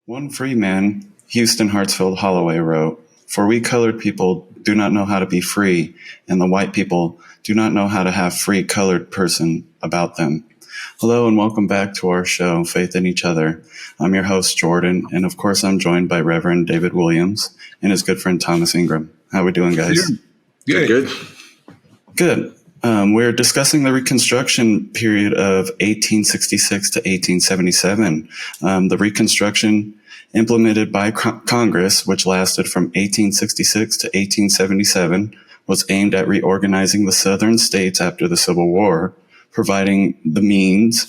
One free man, Houston Hartsfield Holloway, wrote, "For we colored people do not know how to be free, and the white people do not know how to have free colored person about them." Hello and welcome back to our show, Faith in Each Other. I'm your host, Jordan, and of course I'm joined by Reverend David Williams and his good friend Thomas Ingram. How are we doing, guys? Good. Good. We're discussing the Reconstruction period of 1866 to 1877. The Reconstruction implemented by Congress, which lasted from 1866 to 1877, was aimed at reorganizing the southern states after the Civil War, providing the means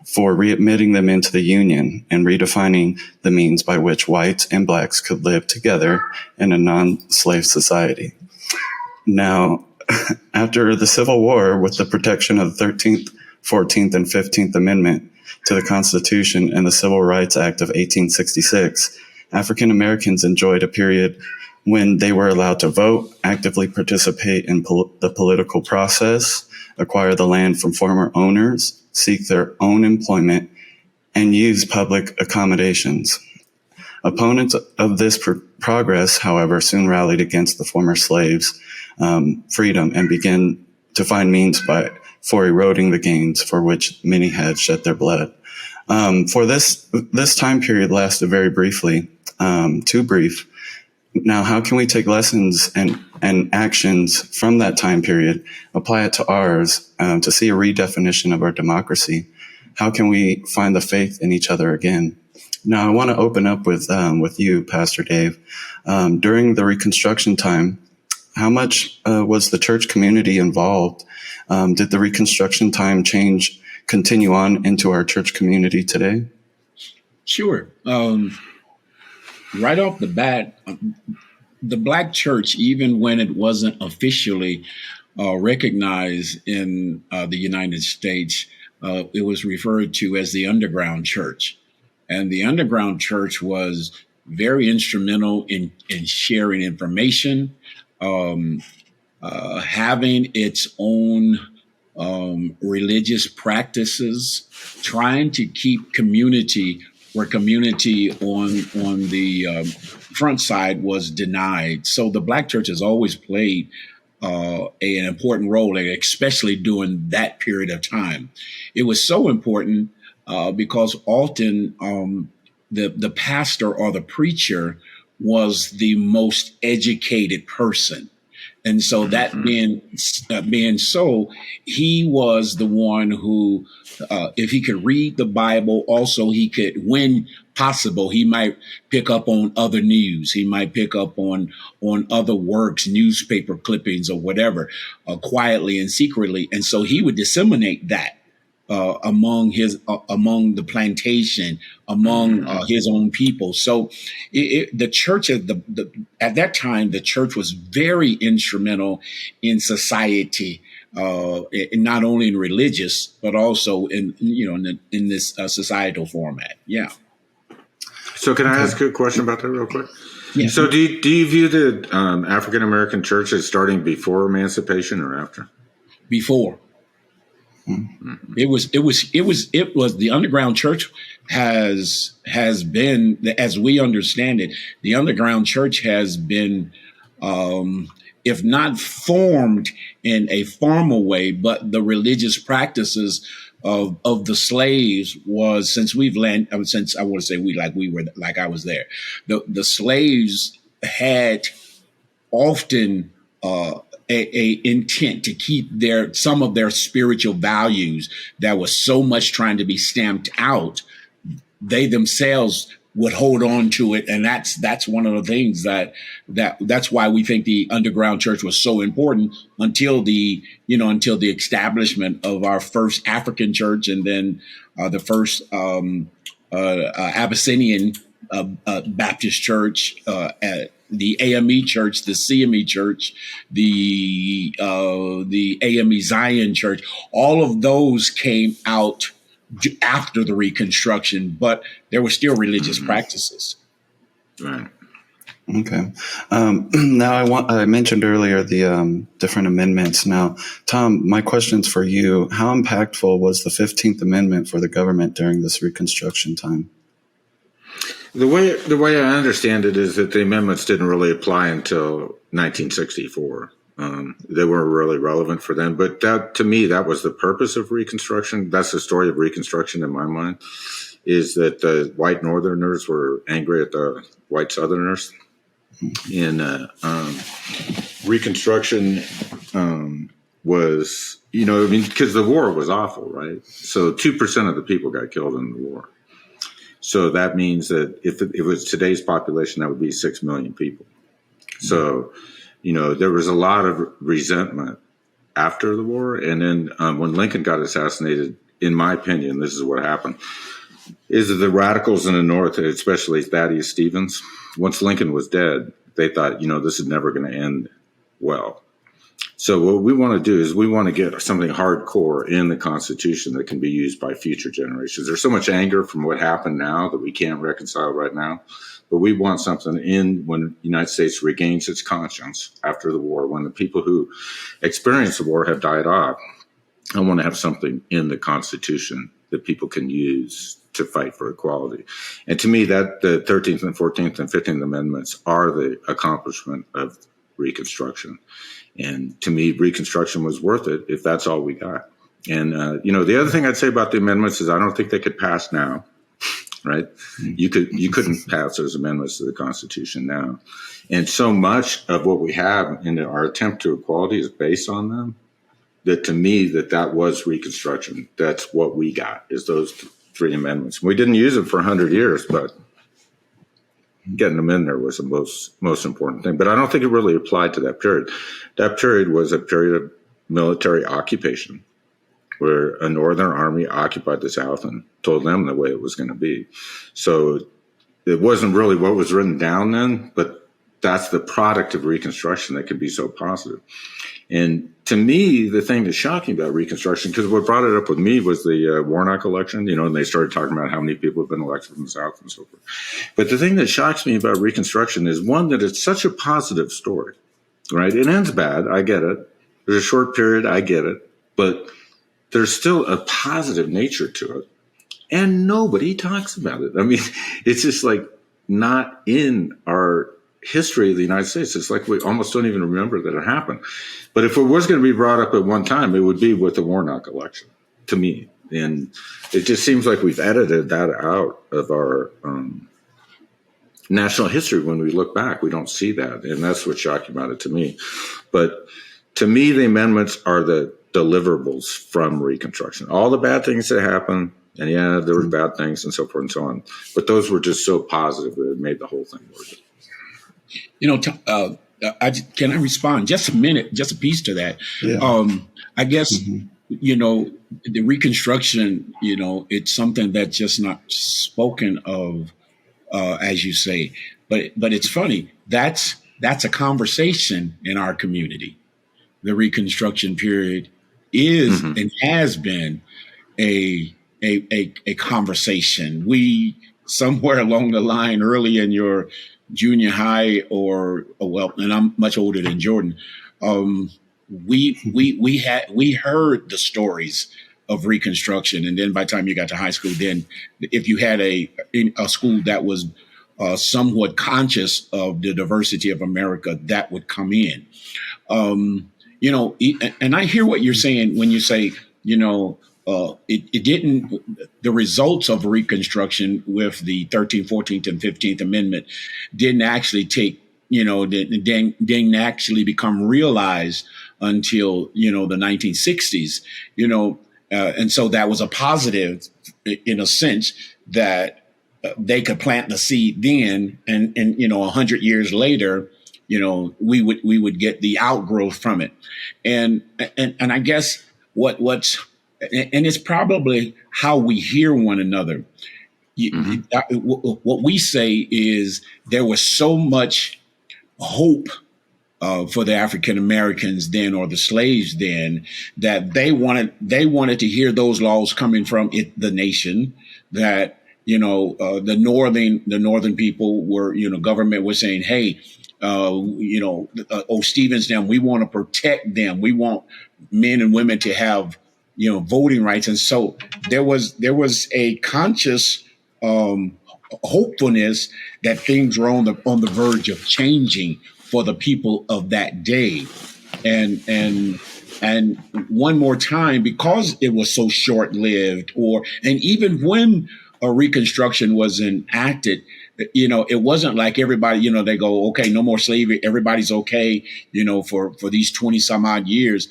for readmitting them into the Union and redefining the means by which whites and blacks could live together in a non-slave society. Now, after the Civil War, with the protection of the 13th, 14th, and 15th Amendment to the Constitution and the Civil Rights Act of 1866, African Americans enjoyed a period when they were allowed to vote, actively participate in the political process, acquire the land from former owners, seek their own employment, and use public accommodations. Opponents of this progress, however, soon rallied against the former slaves' freedom and began to find means for eroding the gains for which many had shed their blood. For this time period lasted very briefly, too brief. Now, how can we take lessons and actions from that time period, apply it to ours, to see a redefinition of our democracy? How can we find the faith in each other again? Now, I want to open up with you, Pastor Dave. During the Reconstruction time, how much was the church community involved? Did the Reconstruction time continue on into our church community today? Sure. Right off the bat, the Black church, even when it wasn't officially recognized in the United States, it was referred to as the underground church. And the underground church was very instrumental in sharing information, having its own religious practices, trying to keep community where community on the front side was denied. So the Black church has always played an important role, especially during that period of time. It was so important because often the pastor or the preacher was the most educated person. And so that being so, he was the one who, if he could read the Bible, also he could, when possible, he might pick up on other news. He might pick up on other works, newspaper clippings or whatever, quietly and secretly. And so he would disseminate that among the plantation, among his own people. So the church at that time, the church was very instrumental in society, not only in religious, but also in this societal format. Yeah. So can I ask you a question about that real quick? Yeah. So do you view the African American church as starting before emancipation or after? Before. It was the underground church has been, as we understand it, the underground church has been, if not formed in a formal way, but the religious practices of the slaves was, since I want to say I was there, the slaves had often a intent to keep some of their spiritual values that was so much trying to be stamped out. They themselves would hold on to it, and that's one of the things that's why we think the underground church was so important until the establishment of our first African church, and then the first Abyssinian Baptist church, the AME church, the CME church, the AME Zion church. All of those came out after the Reconstruction, but there were still religious practices. Right. Okay. Now I mentioned earlier the different amendments. Now, Tom, my question's for you. How impactful was the 15th Amendment for the government during this Reconstruction time? The way I understand it is that the amendments didn't really apply until 1964. They weren't really relevant for them, but that, to me, that was the purpose of Reconstruction. That's the story of Reconstruction in my mind, is that the white Northerners were angry at the white Southerners. And Reconstruction was, because the war was awful, right? So 2% of the people got killed in the war. So that means that if it was today's population, that would be 6 million people. So, there was a lot of resentment after the war. And then when Lincoln got assassinated, in my opinion, this is what happened, is that the radicals in the North, especially Thaddeus Stevens, once Lincoln was dead, they thought, this is never going to end well. So what we want to do is we want to get something hardcore in the Constitution that can be used by future generations. There's so much anger from what happened now that we can't reconcile right now. But we want something in when the United States regains its conscience after the war, when the people who experienced the war have died off. I want to have something in the Constitution that people can use to fight for equality. And to me, that the 13th and 14th and 15th Amendments are the accomplishment of Reconstruction. And to me, Reconstruction was worth it if that's all we got. And, the other thing I'd say about the amendments is I don't think they could pass now, right? You couldn't pass those amendments to the Constitution now. And so much of what we have in our attempt to equality is based on them, that to me, that was Reconstruction. That's what we got, is those three amendments. We didn't use them for 100 years, but getting them in there was the most important thing. But I don't think it really applied to that period. That period was a period of military occupation, where a Northern army occupied the South and told them the way it was going to be. So it wasn't really what was written down then, but that's the product of Reconstruction that could be so positive. And to me, the thing that's shocking about Reconstruction, because what brought it up with me was the Warnock election, and they started talking about how many people have been elected from the South and so forth. But the thing that shocks me about Reconstruction is, one, that it's such a positive story, right? It ends bad. I get it. There's a short period. I get it. But there's still a positive nature to it. And nobody talks about it. I mean, it's just like not in our history of the United States. It's like we almost don't even remember that it happened. But if it was going to be brought up at one time, it would be with the Warnock election, to me. And it just seems like we've edited that out of our national history. When we look back, we don't see that. And that's what's shocking about it to me. But to me, the amendments are the deliverables from Reconstruction. All the bad things that happened, and yeah, there were bad things and so forth and so on, but those were just so positive that it made the whole thing worth it. Can I respond just a minute, just a piece to that? Yeah. I guess, the Reconstruction, it's something that's just not spoken of, as you say, but it's funny. That's a conversation in our community. The Reconstruction period is and has been a conversation. We, somewhere along the line, early in your junior high, and I'm much older than Jordan, we heard the stories of Reconstruction, and then by the time you got to high school, then if you had a school that was somewhat conscious of the diversity of America, that would come in. And I hear what you're saying when you say, it didn't, the results of Reconstruction with the 13th, 14th, and 15th Amendment didn't actually didn't actually become realized until, the 1960s, and so that was a positive in a sense that they could plant the seed then, and 100 years later, we would get the outgrowth from it. And I guess and it's probably how we hear one another. What we say is there was so much hope for the African Americans then, or the slaves then, that they wanted to hear those laws coming from the nation, that the northern people were, government was saying, hey, Stevens, them, we want to protect them. We want men and women to have, voting rights. And so there was a conscious hopefulness that things were on the verge of changing for the people of that day. And one more time, because it was so short lived, and even when a Reconstruction was enacted, it wasn't like everybody, they go, okay, no more slavery, everybody's okay, for these 20 some odd years.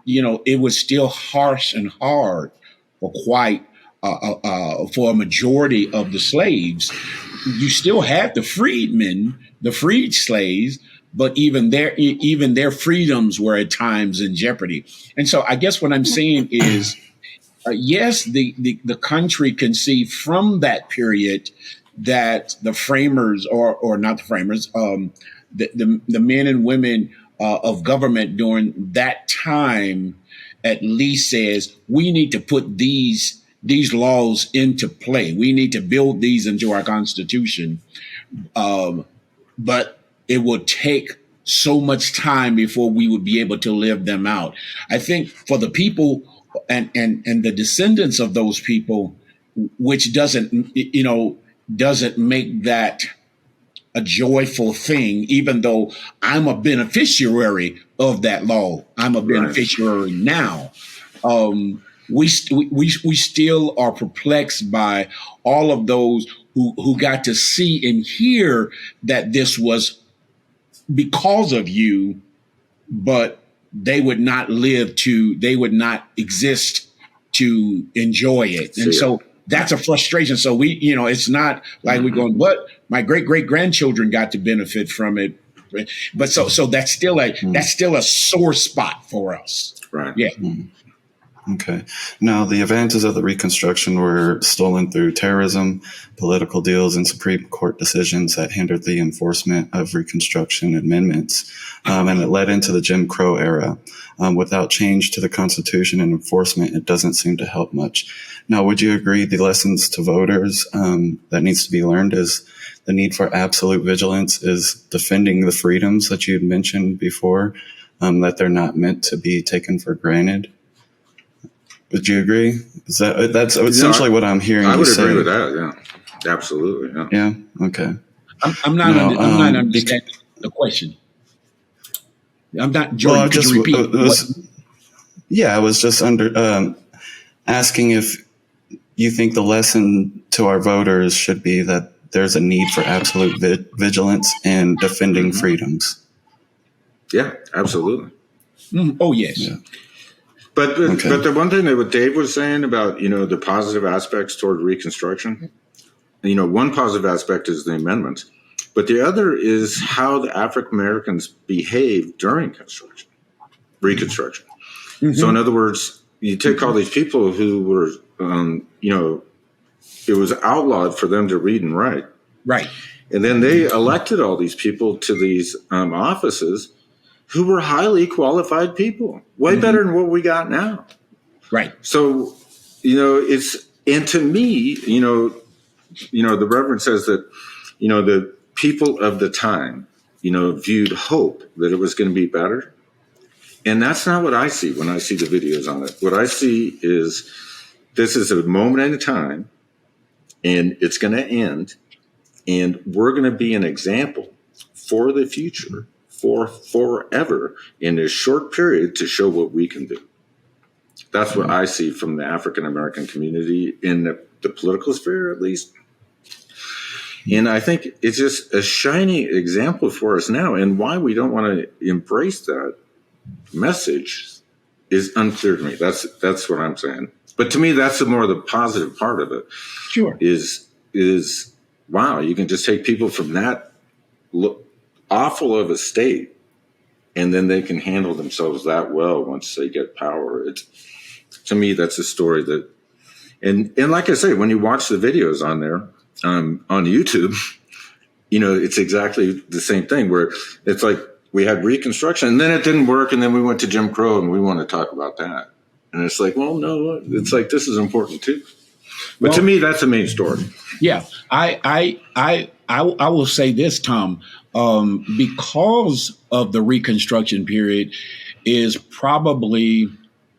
It was still harsh and hard for for a majority of the slaves. You still had the freedmen, the freed slaves, but even their freedoms were at times in jeopardy. And so I guess what I'm saying is, yes, the country can see from that period that the framers, or not the framers, the men and women of government during that time at least says, we need to put these laws into play. We need to build these into our Constitution. But it will take so much time before we would be able to live them out. I think for the people and the descendants of those people, which doesn't make that a joyful thing, even though I'm a beneficiary of that law. I'm a beneficiary now. We still are perplexed by all of those who got to see and hear that this was because of you, but they would not exist to enjoy it. And so that's a frustration. So it's not like we're going, what? My great grandchildren got to benefit from it. But so that's still a sore spot for us. Right. Yeah. Okay. Now, the advantages of the Reconstruction were stolen through terrorism, political deals, and Supreme Court decisions that hindered the enforcement of Reconstruction amendments. And it led into the Jim Crow era. Without change to the Constitution and enforcement, it doesn't seem to help much. Now, would you agree the lessons to voters that needs to be learned is the need for absolute vigilance, is defending the freedoms that you had mentioned before, that they're not meant to be taken for granted? Would you agree? That's essentially what I'm hearing you say? I would agree with that. Yeah, absolutely. Yeah. Yeah. Okay. I'm not understanding the question. I'm not. Jordan, well, could you repeat? I was just asking if you think the lesson to our voters should be that there's a need for absolute vigilance and defending freedoms. Yeah, absolutely. Oh yes. Yeah. But the one thing that what Dave was saying about, the positive aspects toward Reconstruction, one positive aspect is the amendments, but the other is how the African Americans behaved during Reconstruction. Mm-hmm. So in other words, you take all these people who were, it was outlawed for them to read and write. Right. And then they elected all these people to these offices who were highly qualified people, way better than what we got now. Right. So, and to me, the Reverend says that, the people of the time, viewed hope that it was going to be better. And that's not what I see when I see the videos on it. What I see is this is a moment in time and it's going to end. And we're going to be an example for the future, for forever, in this short period to show what we can do. That's what I see from the African American community in the political sphere, at least. And I think it's just a shining example for us now. And why we don't want to embrace that message is unclear to me. That's what I'm saying. But to me, that's the more the positive part of it. Sure. Is wow, you can just take people from that awful of a state, and then they can handle themselves that well once they get power. To me, that's a story that, and like I say, when you watch the videos on there, on YouTube, it's exactly the same thing where it's like we had Reconstruction and then it didn't work. And then we went to Jim Crow and we want to talk about that. And it's like, well, no, it's like, this is important too. But to me, that's the main story. Yeah. I will say this, Tom, because of the Reconstruction period is probably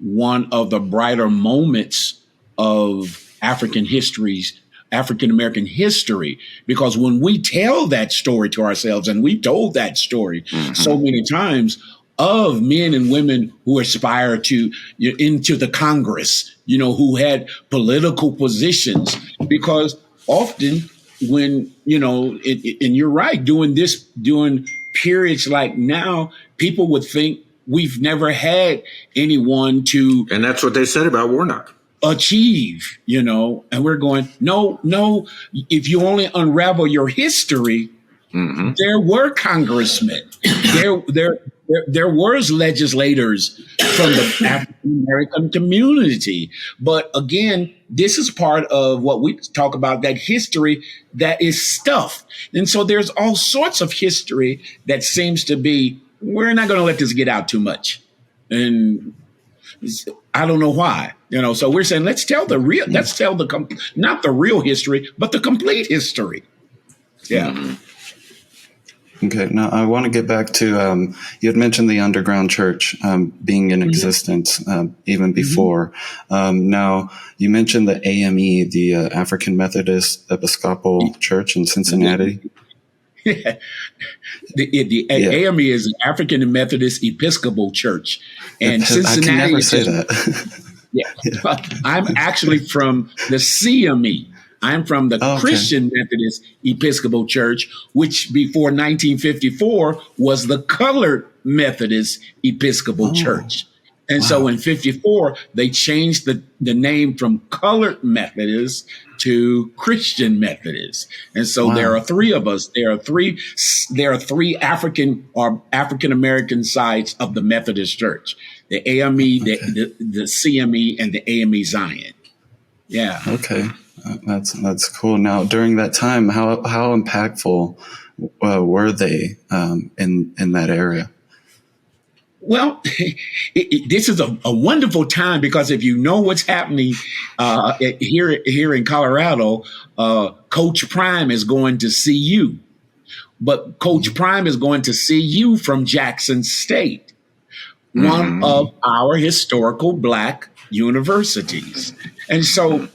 one of the brighter moments of African history's African American history, because when we tell that story to ourselves, and we told that story so many times of men and women who aspire to into the Congress, who had political positions, because often when, and you're right, during periods like now, people would think we've never had anyone to. And that's what they said about Warnock. Achieve, and we're going, no, if you only unravel your history, there were congressmen, there was legislators from the African American community. But again, this is part of what we talk about, that history that is stuffed. And so there's all sorts of history that seems to be, we're not going to let this get out too much. And I don't know why, so we're saying, let's tell not the real history, but the complete history. Yeah. Okay. Now I want to get back to, you had mentioned the underground church being in existence even before. Now you mentioned the AME, the African Methodist Episcopal Church in Cincinnati. Yeah. The AME is an African Methodist Episcopal Church, and Cincinnati. I can never say that. I'm actually from the CME. I'm from the Christian Methodist Episcopal Church, which before 1954 was the Colored Methodist Episcopal Church. And so in 54, they changed the name from Colored Methodist to Christian Methodist. And so there are three of us. There are three African American sides of the Methodist Church: the AME, the CME, and the AME Zion. Yeah. Okay. That's cool. Now, during that time, how impactful were they in that area? Well, this is a wonderful time, because if you know what's happening here in Colorado, Coach Prime is going to CU, but Coach Prime is going to CU from Jackson State, one of our historical Black universities, and so.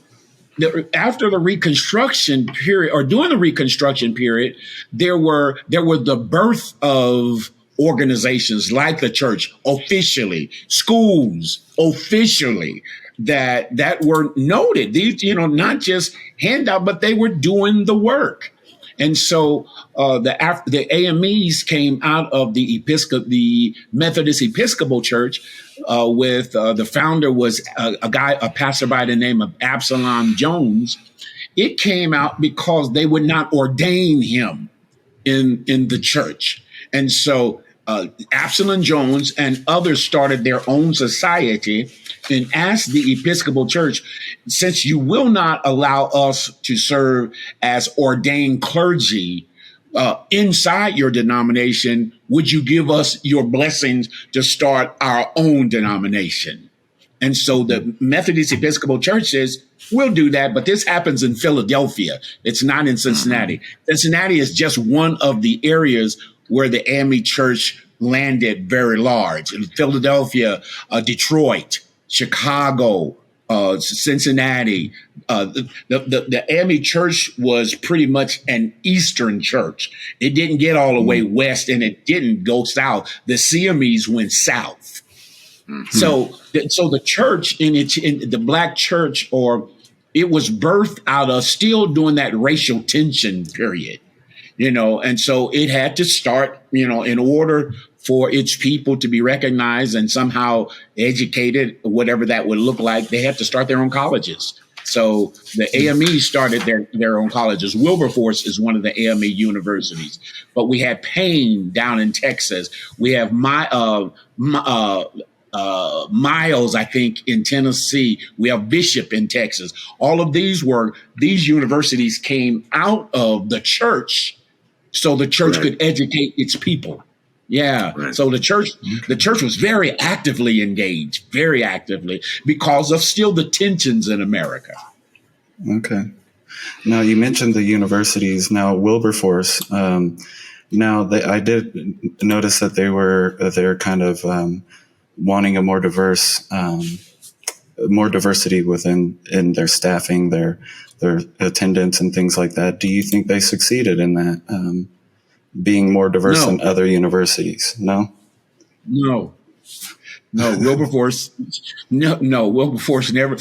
After the Reconstruction period, or during the Reconstruction period, there were the birth of organizations like the church officially, schools officially, that were noted. These, not just handout, but they were doing the work. And so the AMEs came out of the Methodist Episcopal Church with the founder was a pastor by the name of Absalom Jones. It came out because they would not ordain him in the church. And so Absalom Jones and others started their own society and asked the Episcopal Church, since you will not allow us to serve as ordained clergy inside your denomination, would you give us your blessings to start our own denomination? And so the Methodist Episcopal Church says, we'll do that, but this happens in Philadelphia. It's not in Cincinnati. Cincinnati is just one of the areas where the AME Church landed very large. In Philadelphia, Detroit, Chicago, Cincinnati. The AME Church was pretty much an Eastern church. It didn't get all the way west, and it didn't go south. The CMEs went south. So the church in the Black church, it was birthed out of still during that racial tension period, and so it had to start, in order for its people to be recognized and somehow educated, whatever that would look like, they had to start their own colleges. So the AME started their own colleges. Wilberforce is one of the AME universities, but we had Payne down in Texas. We have Miles, I think, in Tennessee. We have Bishop in Texas. All of these universities came out of the church, so the church could educate its people. Yeah. Right. So the church was very actively engaged, because of still the tensions in America. Okay. Now you mentioned the universities. Now Wilberforce. I did notice that they're kind of wanting a more diverse more diversity within in their staffing, their attendance, and things like that. Do you think they succeeded in that, being more diverse No, than other universities? No. no. No, Wilberforce. No, Wilberforce never.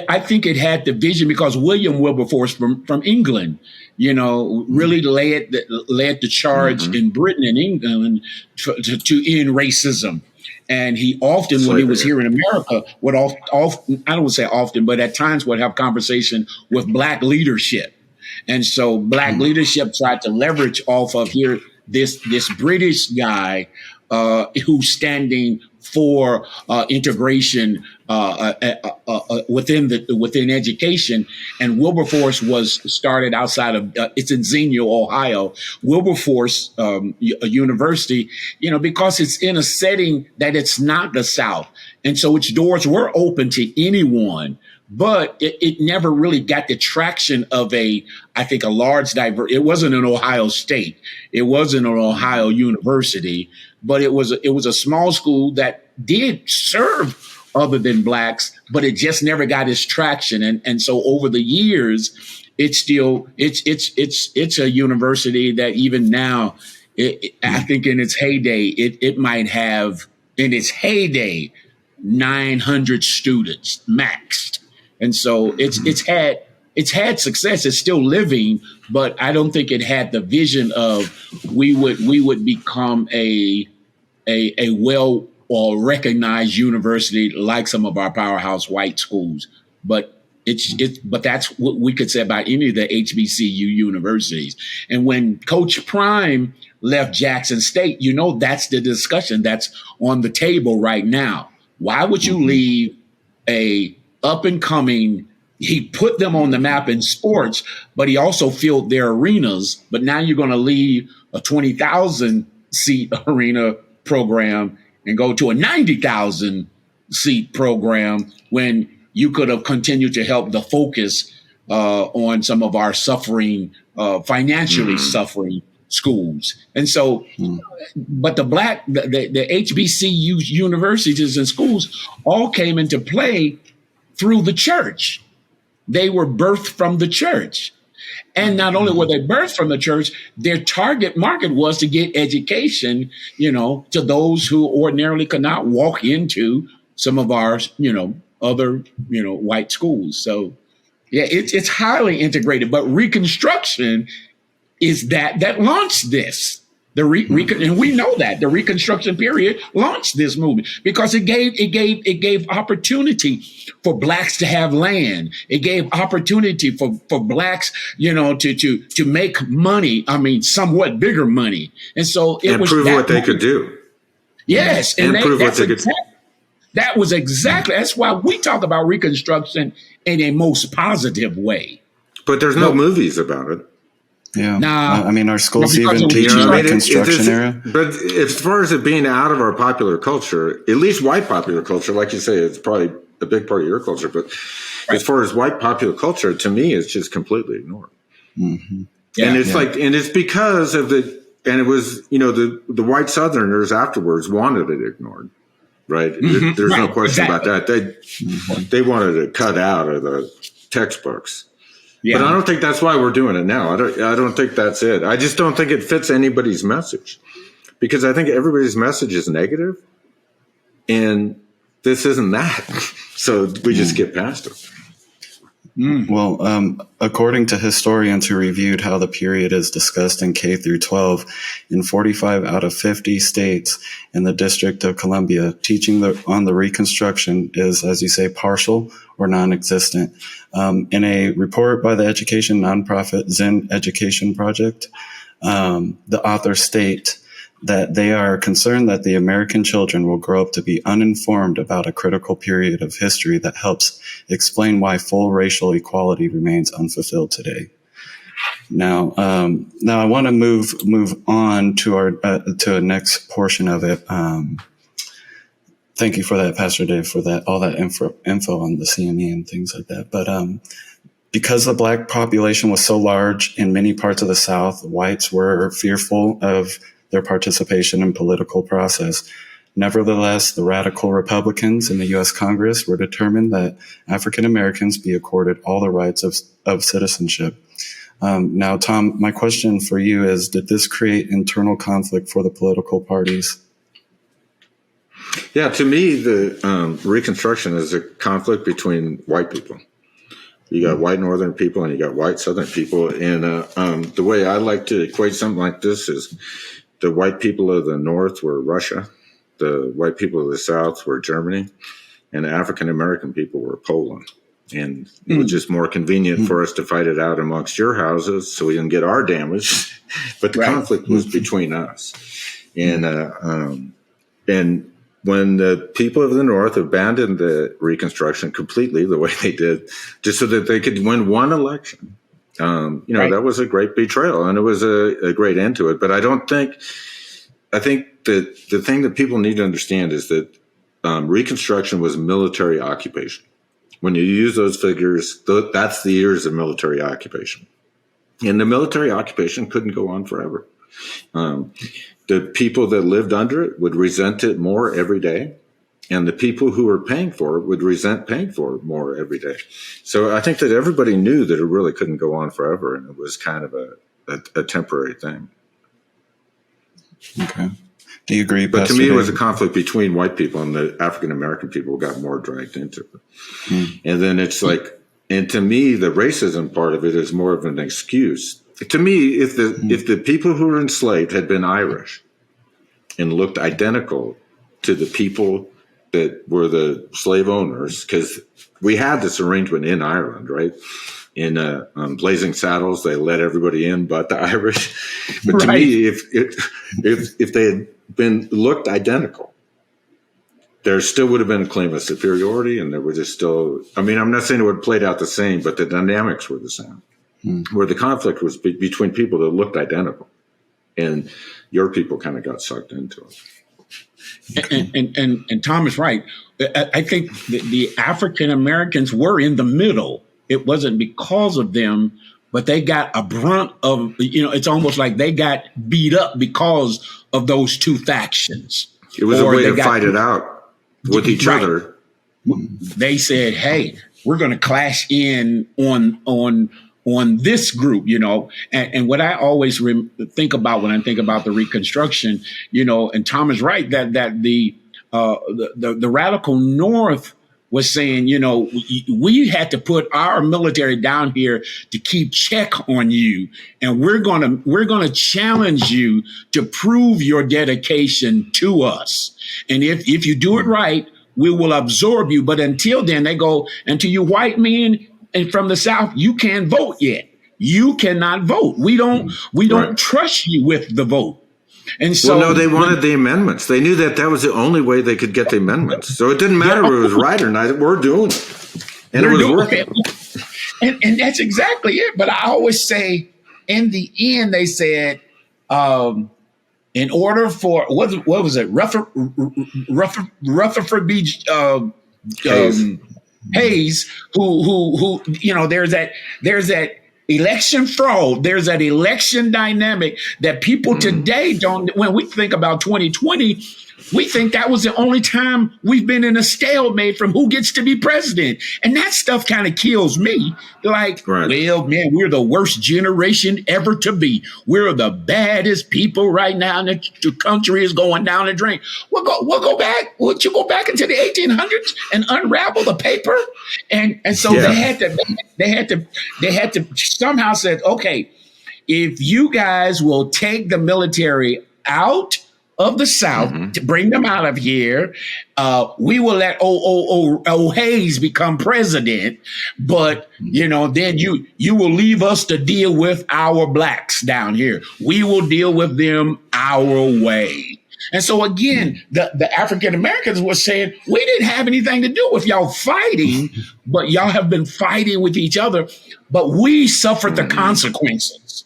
I think it had the vision because William Wilberforce from England, really led the charge in Britain and England to end racism. And he often, when he was here in America, would often, I don't want to say often, but at times would have conversation with Black leadership. And so Black leadership tried to leverage off of here this British guy who's standing for integration within education. And Wilberforce was started outside of it's in Xenia, Ohio. Wilberforce University, because it's in a setting that it's not the South, and so its doors were open to anyone. But it never really got the traction of I think, a large it wasn't an Ohio State. It wasn't an Ohio University, but it was a small school that did serve other than Blacks, but it just never got its traction. And so over the years, it's a university that even now, I think in its heyday, it might have, in its heyday, 900 students maxed. And so it's had success. It's still living, but I don't think it had the vision of we would become a well or recognized university like some of our powerhouse white schools. But but that's what we could say about any of the HBCU universities. And when Coach Prime left Jackson State, that's the discussion that's on the table right now. Why would you leave a up and coming? He put them on the map in sports, but he also filled their arenas. But now you're going to leave a 20,000 seat arena program and go to a 90,000 seat program when you could have continued to help the focus on some of our financially suffering schools. And so, but the HBCU universities and schools all came into play through the church. They were birthed from the church. And not only were they birthed from the church, their target market was to get education, to those who ordinarily could not walk into some of our, other, white schools. So, yeah, it's highly integrated. But Reconstruction is that launched this. And we know that the Reconstruction period launched this movement because it gave opportunity for Blacks to have land. It gave opportunity for Blacks, to make money. I mean, somewhat bigger money. And so it was prove what they could do. Yes, and prove what they could do. That was exactly. That's why we talk about Reconstruction in a most positive way. But there's no movies about it. Yeah. Nah, I mean, our schools even teach Reconstruction Era. But as far as it being out of our popular culture, at least white popular culture, like you say, it's probably a big part of your culture. But as far as white popular culture, to me, it's just completely ignored. Mm-hmm. Yeah, and it's and it's because of and it was, the white Southerners afterwards wanted it ignored. Right. Mm-hmm. There's no question about that. They wanted it cut out of the textbooks. Yeah. But I don't think that's why we're doing it now. I don't think that's it. I just don't think it fits anybody's message because I think everybody's message is negative and this isn't that. So we just get past it. Well, according to historians who reviewed how the period is discussed in K through 12 in 45 out of 50 states in the District of Columbia, teaching on the Reconstruction is, as you say, partial or non-existent. In a report by the education nonprofit Zen Education Project, the authors state that they are concerned that the American children will grow up to be uninformed about a critical period of history that helps explain why full racial equality remains unfulfilled today. Now I want to move on to our to a next portion of it. Thank you for that, Pastor Dave, for all that info on the CME and things like that. But because the Black population was so large in many parts of the South, whites were fearful of their participation in political process. Nevertheless, the radical Republicans in the U.S. Congress were determined that African Americans be accorded all the rights of citizenship. Now, Tom, my question for you is, did this create internal conflict for the political parties? Yeah, to me, the Reconstruction is a conflict between white people. You got white Northern people and you got white Southern people. And the way I like to equate something like this is the white people of the North were Russia, the white people of the South were Germany, and the African American people were Poland. And it was just more convenient for us to fight it out amongst your houses so we didn't get our damage. But the conflict was between us. And when the people of the North abandoned the Reconstruction completely the way they did, just so that they could win one election, that was a great betrayal and it was a great end to it. But I think that the thing that people need to understand is that Reconstruction was military occupation. When you use those figures, that's the years of military occupation. And the military occupation couldn't go on forever. The people that lived under it would resent it more every day. And the people who were paying for it would resent paying for it more every day. So I think that everybody knew that it really couldn't go on forever. And it was kind of a temporary thing. Okay. Do you agree? But to me, it was a conflict between white people, and the African American people got more dragged into it. And then it's like, and to me, the racism part of it is more of an excuse. To me, if the people who were enslaved had been Irish and looked identical to the people that were the slave owners, because we had this arrangement in Ireland, right? In Blazing Saddles, they let everybody in but the Irish. But to me, if they had been looked identical, there still would have been a claim of superiority, and there was just still. I mean, I'm not saying it would have played out the same, but the dynamics were the same. Where the conflict was between people that looked identical, and your people kind of got sucked into it. And Tom is right. I think the African Americans were in the middle. It wasn't because of them, but they got a brunt of, it's almost like they got beat up because of those two factions. It was a way to fight it out with each other. They said, hey, we're going to clash in on this group, and what I always think about when I think about the Reconstruction, and Tom is right that the radical North was saying, we had to put our military down here to keep check on you, and we're gonna challenge you to prove your dedication to us, and if you do it right, we will absorb you. But until then, they go, and to you white men and from the South, you can't vote yet. You cannot vote. We don't trust you with the vote. And so, no, they wanted the amendments. They knew that was the only way they could get the amendments. So it didn't matter if it was right or not. We're doing it, and it was working. And that's exactly it. But I always say, in the end, they said, in order for what was it, Rutherford B. Hayes, who there's that election fraud, there's that election dynamic that people today don't. When we think about 2020, we think that was the only time we've been in a stalemate from who gets to be president, and that stuff kind of kills me. Like, well, man, we're the worst generation ever to be. We're the baddest people right now, and the country is going down the drain. We'll go back. Would you go back into the 1800s and unravel the paper? And so they had to somehow said, okay, if you guys will take the military out of the South to bring them out of here, we will let old Hayes become president, but then you will leave us to deal with our blacks down here. We will deal with them our way. And so again, the African Americans were saying, we didn't have anything to do with y'all fighting, but y'all have been fighting with each other, but we suffered the consequences.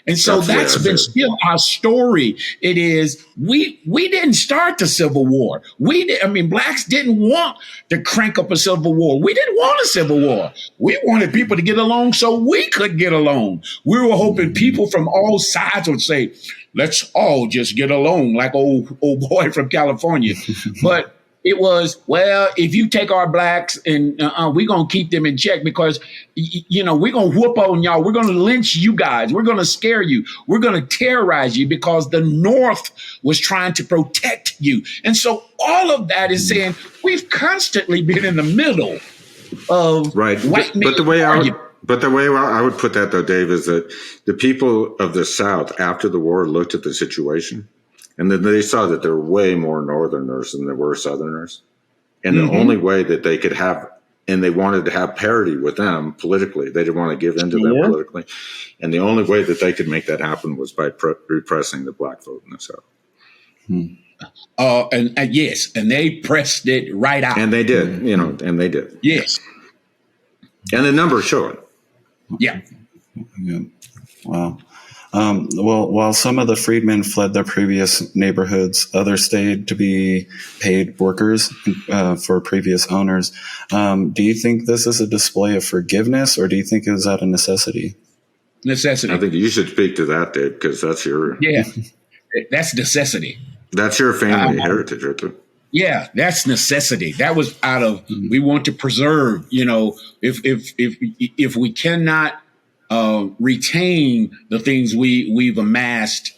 And so That's the way I that's see been it. still our story. It is we didn't start the Civil War. Blacks didn't want to crank up a civil war. We didn't want a civil war. We wanted people to get along so we could get along. We were hoping people from all sides would say, let's all just get along, like old boy from California. But it was, well, if you take our blacks and we're going to keep them in check because, we're going to whoop on y'all. We're going to lynch you guys. We're going to scare you. We're going to terrorize you because the North was trying to protect you. And so all of that is saying we've constantly been in the middle of Right. white men. But the way I would put that, though, Dave, is that the people of the South after the war looked at the situation. And then they saw that there were way more Northerners than there were Southerners. And the only way that they could have, and they wanted to have parity with them politically. They didn't want to give in to them politically. And the only way that they could make that happen was by repressing the black vote in the South. And yes, and they pressed it right out. And they did, and they did. Yes. And the numbers show it. Yeah. Yeah. Wow. Well, while some of the freedmen fled their previous neighborhoods, others stayed to be paid workers for previous owners. Do you think this is a display of forgiveness, or do you think it was out of necessity? Necessity. I think you should speak to that, Dave, because that's that's necessity. That's your family heritage right there. Yeah, that's necessity. That was out of we want to preserve. If we cannot retain the things we've amassed,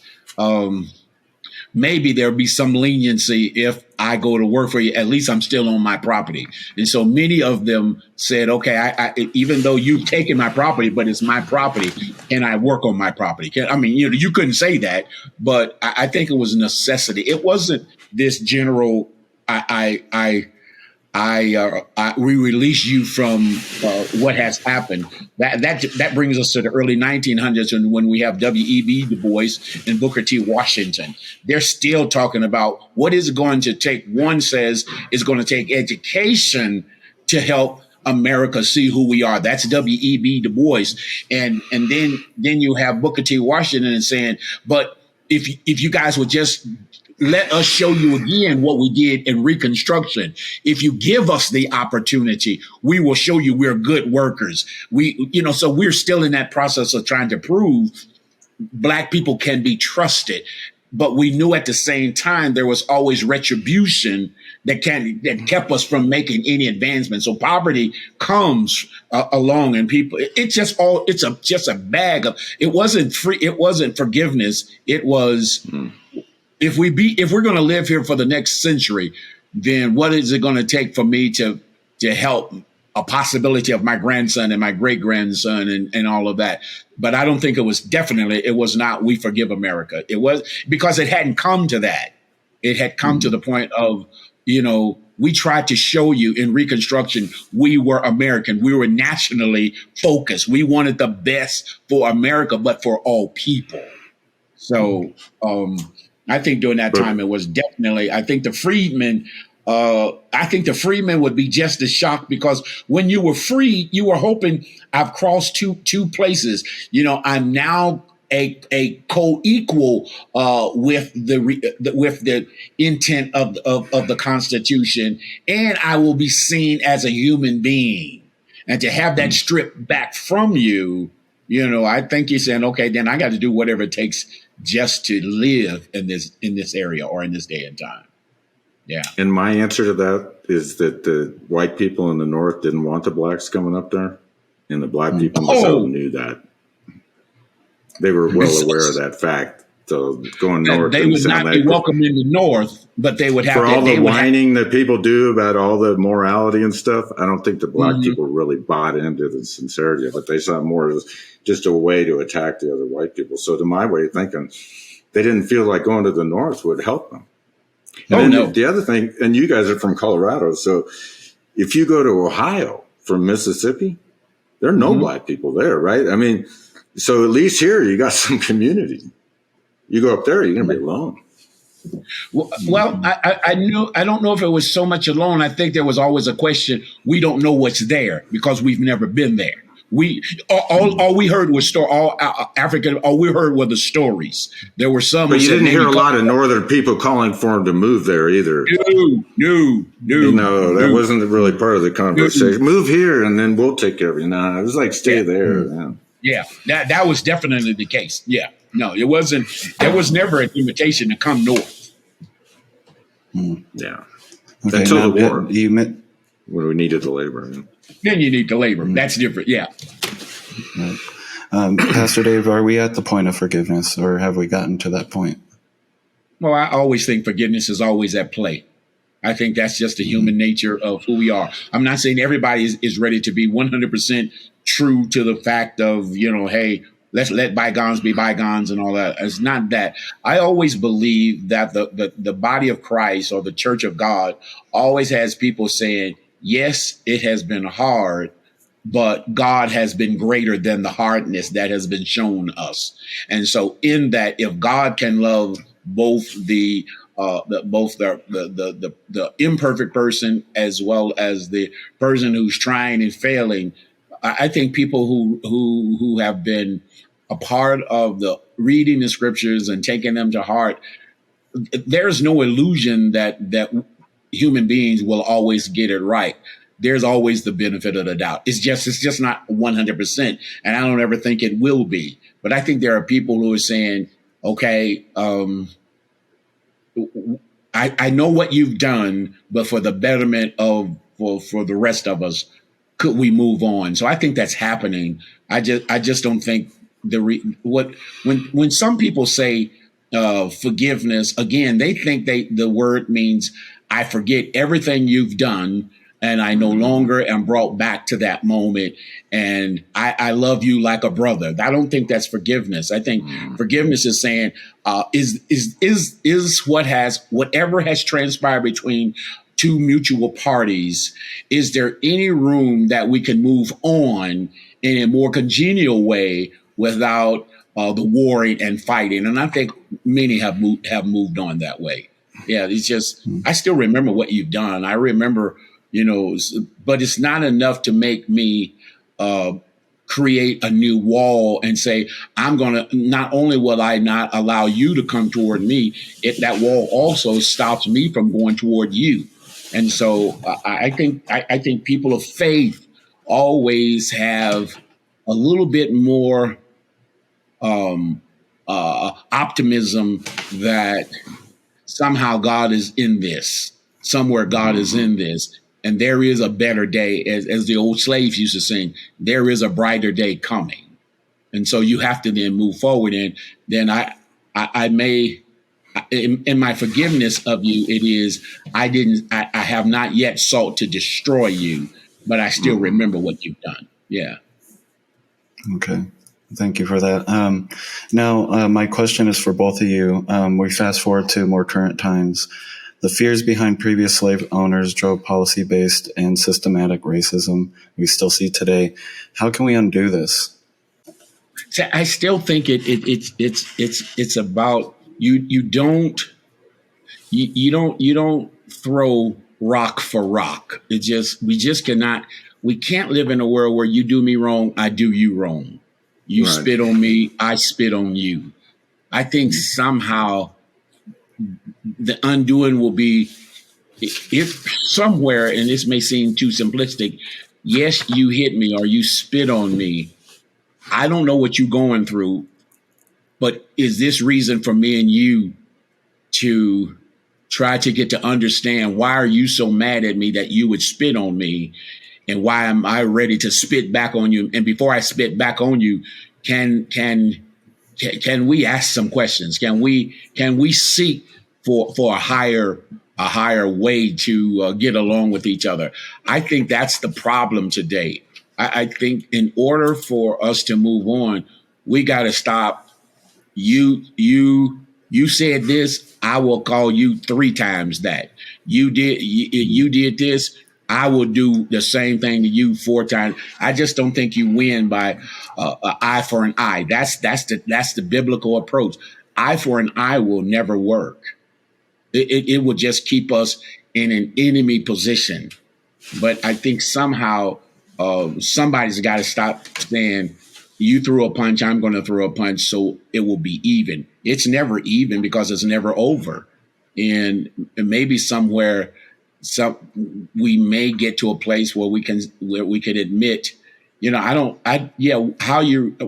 maybe there'll be some leniency if I go to work for you. At least I'm still on my property. And so many of them said, okay, I even though you've taken my property, but it's my property, can I work on my property? You couldn't say that, but I think it was a necessity. It wasn't this general, we release you from what has happened. That brings us to the early 1900s, and when we have W.E.B. Du Bois and Booker T. Washington, they're still talking about what is it going to take. One says it's going to take education to help America see who we are. That's W.E.B. Du Bois, and then you have Booker T. Washington saying, but if you guys would just let us show you again what we did in Reconstruction. If you give us the opportunity, we will show you we're good workers. So we're still in that process of trying to prove Black people can be trusted. But we knew at the same time there was always retribution that kept us from making any advancement. So poverty comes along, and people, it's just a bag of. It wasn't free. It wasn't forgiveness. It was. If we're going to live here for the next century, then what is it going to take for me to help a possibility of my grandson and my great grandson and all of that? But I don't think it was not we forgive America. It was because it hadn't come to that. It had come to the point of, we tried to show you in Reconstruction, we were American. We were nationally focused. We wanted the best for America, but for all people. So, I think during that time, it was definitely, I think the freedmen would be just as shocked, because when you were free, you were hoping, I've crossed two places. I'm now a co-equal with the intent of the Constitution, and I will be seen as a human being. And to have that stripped back from you, I think you're saying, okay, then I got to do whatever it takes just to live in this area or in this day and time. Yeah. And my answer to that is that the white people in the North didn't want the blacks coming up there, and the black people in the South knew that. They were well aware of that fact. So going north, they would not be welcome in the North, but they would have for all the whining that people do about all the morality and stuff. I don't think the black people really bought into the sincerity of it. They saw it more as just a way to attack the other white people. So to my way of thinking, they didn't feel like going to the North would help them. And the other thing, and you guys are from Colorado, so if you go to Ohio from Mississippi, there are no black people there, right? I mean, so at least here you got some community. You go up there, you're going to be alone. Well, I don't know if it was so much alone. I think there was always a question. We don't know what's there because we've never been there. All we heard was all African. All we heard were the stories. There were some, but you didn't hear a lot of no, northern people calling for them to move there either. no, That wasn't really part of the conversation. no. Move here, and then we'll take care of you. No, it was like stay Yeah. there. Yeah, that was definitely the case. Yeah, no, it wasn't. There was never an invitation to come north. Yeah, Okay, until now, the war, when we needed the labor. Then you need the labor. That's different. Yeah. Pastor Dave, are we at the point of forgiveness, or have we gotten to that point? Well, I always think forgiveness is always at play. I think that's just the human nature of who we are. I'm not saying everybody is ready to be 100% true to the fact of, hey, let's let bygones be bygones and all that. It's not that. I always believe that the body of Christ or the church of God always has people saying, yes, it has been hard, but God has been greater than the hardness that has been shown us. And so in that, if God can love both the imperfect person as well as the person who's trying and failing, I think people who have been a part of the reading the scriptures and taking them to heart, there's no illusion that human beings will always get it right. There's always the benefit of the doubt. It's just not 100%. And I don't ever think it will be. But I think there are people who are saying, okay, I know what you've done, but for the betterment of for the rest of us, could we move on? So I think that's happening. I just don't think when some people say forgiveness, again, they think the word means I forget everything you've done and I no longer am brought back to that moment and I love you like a brother. I don't think that's forgiveness. I think forgiveness is saying is whatever has transpired between two mutual parties, is there any room that we can move on in a more congenial way without the warring and fighting? And I think many have moved on that way. Yeah, it's just, I still remember what you've done. I remember, but it's not enough to make me create a new wall and say, I'm going to, not only will I not allow you to come toward me, that wall also stops me from going toward you. And so I think people of faith always have a little bit more optimism that somehow God is in this, somewhere God is in this, and there is a better day, as the old slaves used to sing, there is a brighter day coming. And so you have to then move forward. And then I may, in my forgiveness of you, it is, I have not yet sought to destroy you, but I still remember what you've done. Yeah. Okay. Thank you for that. Now, my question is for both of you. We fast forward to more current times. The fears behind previous slave owners drove policy-based and systematic racism we still see today. How can we undo this? So I still think it's about you don't throw rock for rock. We just cannot. We can't live in a world where you do me wrong, I do you wrong. You Right. spit on me, I spit on you. I think somehow the undoing will be, if somewhere, and this may seem too simplistic, yes, you hit me or you spit on me. I don't know what you're going through, but is this reason for me and you to try to get to understand, why are you so mad at me that you would spit on me? And why am I ready to spit back on you? And before I spit back on you, can we ask some questions? Can we seek for a higher way to get along with each other? I think that's the problem today. I think in order for us to move on, we got to stop. You said this, I will call you 3 times that. You did this, I will do the same thing to you 4 times. I just don't think you win by an eye for an eye. That's the biblical approach. Eye for an eye will never work. It will just keep us in an enemy position. But I think somehow somebody's got to stop saying, you threw a punch, I'm going to throw a punch, so it will be even. It's never even because it's never over. And maybe somewhere we may get to a place where we can admit,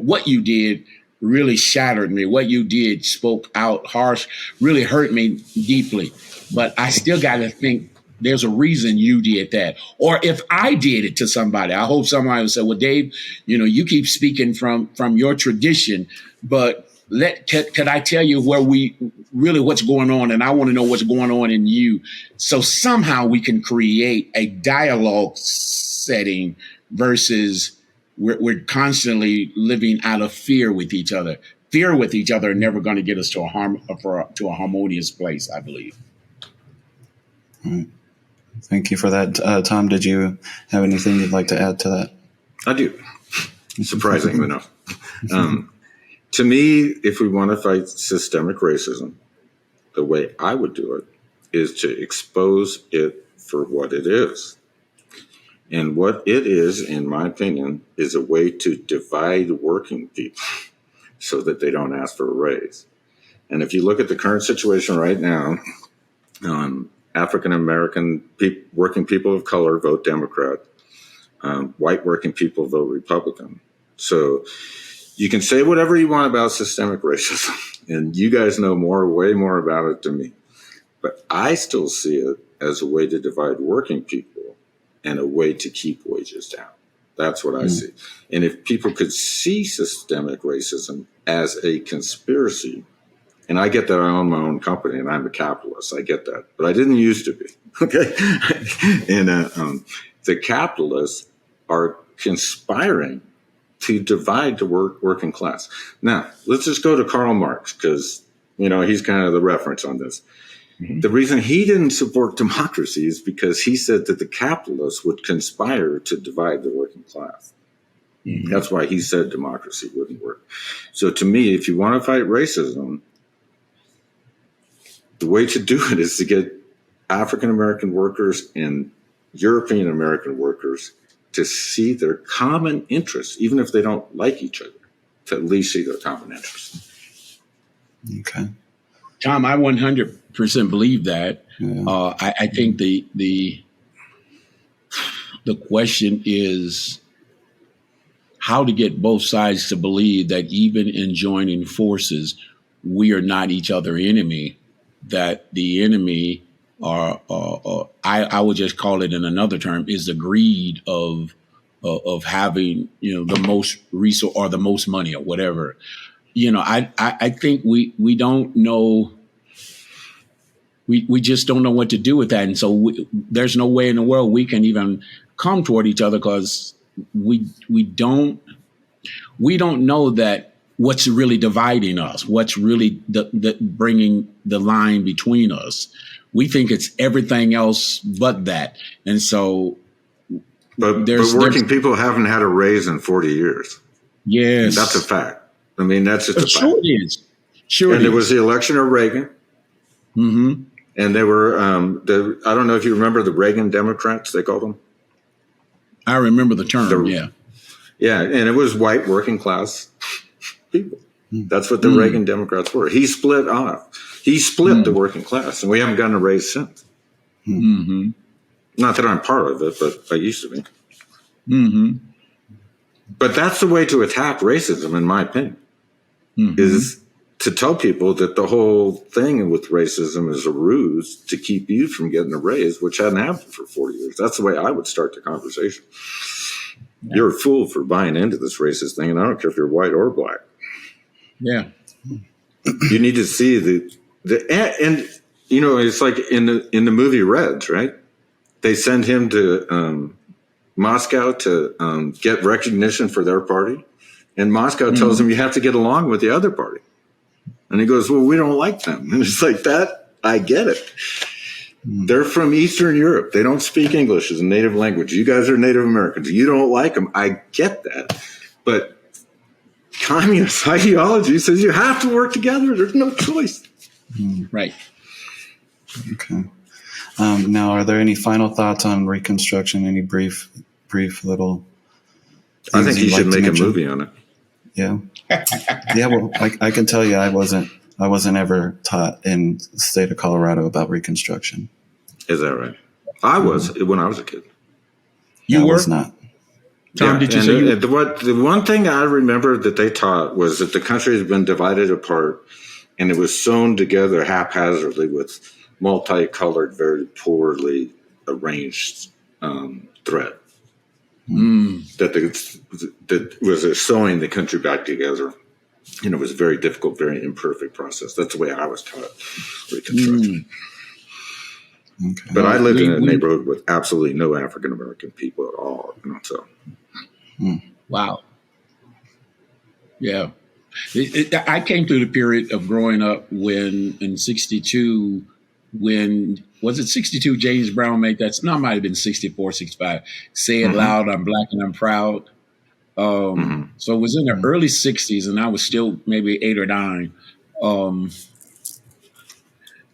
what you did really shattered me. What you did spoke out harsh, really hurt me deeply. But I still got to think there's a reason you did that. Or if I did it to somebody, I hope somebody will say, well, Dave, you keep speaking from your tradition, but could I tell you what's going on? And I want to know what's going on in you. So somehow we can create a dialogue setting versus we're constantly living out of fear with each other. Fear with each other are never going to get us to a harmonious place, I believe. All right. Thank you for that. Tom, did you have anything you'd like to add to that? I do. Surprisingly enough. To me, if we want to fight systemic racism, the way I would do it is to expose it for what it is. And what it is, in my opinion, is a way to divide working people so that they don't ask for a raise. And if you look at the current situation right now, African-American working people of color vote Democrat. White working people vote Republican. So you can say whatever you want about systemic racism, and you guys know way more about it than me. But I still see it as a way to divide working people and a way to keep wages down. That's what I see. And if people could see systemic racism as a conspiracy, and I get that I own my own company and I'm a capitalist. I get that. But I didn't used to be. Okay. And the capitalists are conspiring to divide the working class. Now, let's just go to Karl Marx because, he's kind of the reference on this. Mm-hmm. The reason he didn't support democracy is because he said that the capitalists would conspire to divide the working class. Mm-hmm. That's why he said democracy wouldn't work. So to me, if you want to fight racism, the way to do it is to get African-American workers and European-American workers to see their common interests, even if they don't like each other, to at least see their common interests. Okay. Tom, I 100% believe that. Yeah. I think the question is how to get both sides to believe that even in joining forces, we are not each other enemy. That the enemy I would just call it in another term, is the greed of having, the most resource or the most money or whatever. I think we don't know. We just don't know what to do with that. And so there's no way in the world we can even come toward each other because we don't know that what's really dividing us, what's really the bringing the line between us. We think it's everything else but that. And so But working people haven't had a raise in 40 years. Yes. That's a fact. I mean, that's just a fact. Sure it is. Sure. And it was the election of Reagan. Mm-hmm. And they were, I don't know if you remember the Reagan Democrats, they called them. I remember the term, yeah. Yeah, and it was white working class people. That's what the Reagan Democrats were. He split off. He split the working class, and we haven't gotten a raise since. Mm-hmm. Not that I'm part of it, but I used to be. Mm-hmm. But that's the way to attack racism, in my opinion, is to tell people that the whole thing with racism is a ruse to keep you from getting a raise, which hadn't happened for 40 years. That's the way I would start the conversation. Yeah. You're a fool for buying into this racist thing, and I don't care if you're white or black. Yeah. You need to see and it's like in the movie Reds, right? They send him to Moscow to get recognition for their party. And Moscow tells him you have to get along with the other party. And he goes, well, we don't like them. And it's like that. I get it. They're from Eastern Europe. They don't speak English as a native language. You guys are Native Americans. You don't like them. I get that. But communist ideology says you have to work together. There's no choice. Right. Okay. Now, are there any final thoughts on Reconstruction? Any brief little I think things you you'd should like to make a mention? movie on it. Yeah. Yeah, well, I can tell you I wasn't ever taught in the state of Colorado about Reconstruction. Is that right? I was when I was a kid. You I were? was not. Tom, Yeah, did you and say you the one thing I remember that they taught was that the country has been divided apart, and it was sewn together haphazardly with multicolored, very poorly arranged thread. That was sewing the country back together, and it was a very difficult, very imperfect process. That's the way I was taught Reconstruction. Okay. But I lived in a neighborhood with absolutely no African American people at all. So. Wow. Yeah. I came through the period of growing up when in 62, when was it 62 James Brown made that? No, it might have been 64, 65. Say it loud, I'm black and I'm proud. So it was in the early 60s and I was still maybe 8 or 9.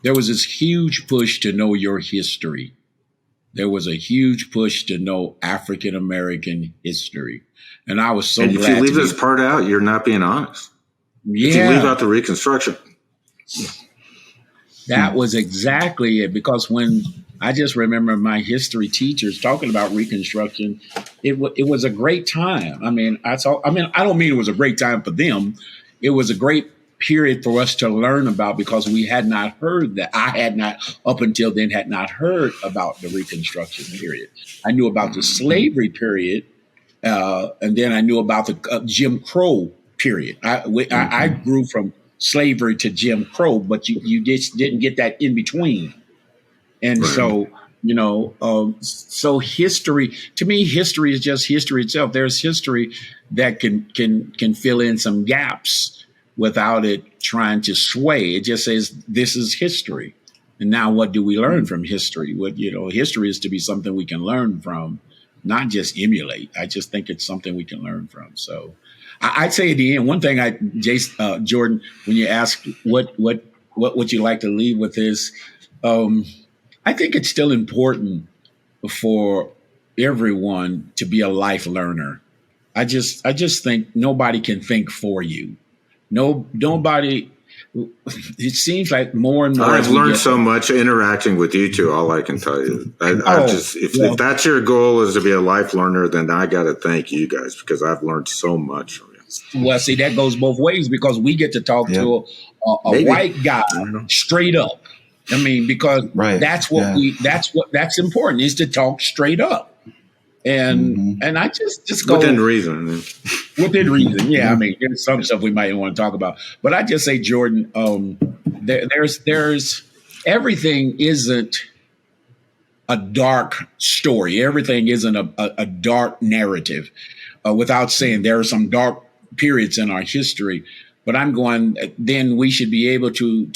There was this huge push to know your history. There was a huge push to know African American history. And I was so and glad. If you leave this part out, you're not being honest. Yeah. If you leave out the Reconstruction. That was exactly it. Because when I just remember my history teachers talking about Reconstruction, it was a great time. I mean, I don't mean it was a great time for them. It was a great period for us to learn about because we had not heard that. I had not, up until then, had not heard about the Reconstruction period. I knew about the slavery period, and then I knew about the Jim Crow period. I grew from slavery to Jim Crow, but you just didn't get that in between. And so, so history, to me, history is just history itself. There's history that can fill in some gaps without it trying to sway. It just says, this is history. And now what do we learn from history? History is to be something we can learn from, not just emulate. I just think it's something we can learn from. So I'd say at the end, one thing Jordan, when you ask what would you like to leave with is, I think it's still important for everyone to be a life learner. I just think nobody can think for you. Nobody. It seems like more and more. I've learned so much interacting with you two. All I can tell you, if that's your goal is to be a life learner, then I got to thank you guys because I've learned so much from you. Well, see, that goes both ways because we get to talk to a white guy straight up. I mean, because that's important is to talk straight up. And I just go within reason. Within reason, yeah. I mean, there's some stuff we might want to talk about, but I just say, Jordan, there's everything isn't a dark story. Everything isn't a dark narrative. Without saying there are some dark periods in our history, but I'm going. Then we should be able to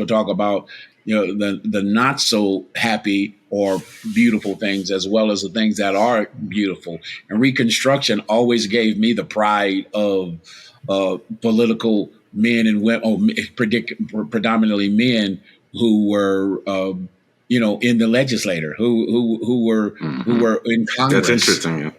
talk about the not so happy or beautiful things as well as the things that are beautiful. And Reconstruction always gave me the pride of political men and women, predominantly men who were in the legislature, who were in Congress. That's interesting. Yeah.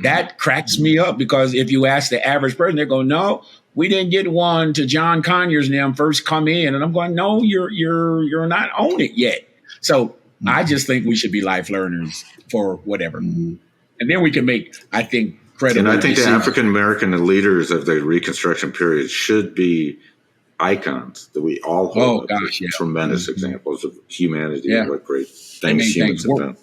That cracks me up because if you ask the average person, they go, "No, we didn't get one to John Conyers and them first come in," and I'm going, "No, you're not on it yet." So I just think we should be life learners for whatever, and then we can make, I think, credible. And I think the African American leaders of the Reconstruction period should be icons that we all hold up as tremendous examples of humanity and what great things humans have done.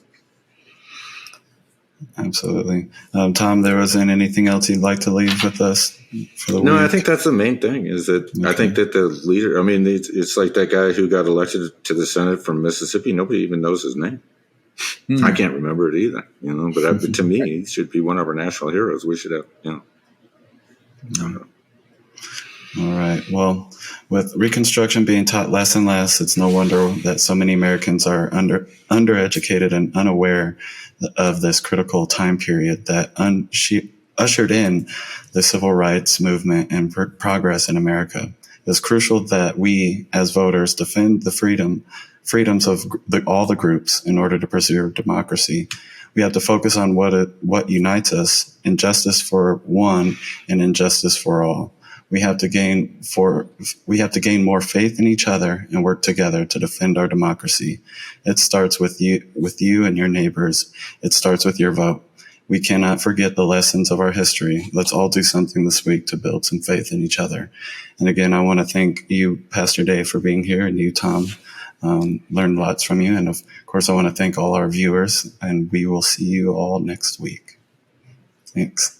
Absolutely. Tom, there wasn't anything else you'd like to leave with us for the week? No, I think that's the main thing is that I think that the leader, I mean, it's like that guy who got elected to the Senate from Mississippi. Nobody even knows his name. I can't remember it either, but to me, he should be one of our national heroes. We should have, All right. Well, with Reconstruction being taught less and less, it's no wonder that so many Americans are undereducated and unaware of this critical time period that ushered in the civil rights movement and progress in America. It's crucial that we, as voters, defend the freedoms of all the groups in order to preserve democracy. We have to focus on what unites us: injustice for one and injustice for all. We have to gain more faith in each other and work together to defend our democracy. It starts with you and your neighbors. It starts with your vote. We cannot forget the lessons of our history. Let's all do something this week to build some faith in each other. And again, I want to thank you, Pastor Dave, for being here, and you, Tom. Learned lots from you. And of course, I want to thank all our viewers, and we will see you all next week. Thanks.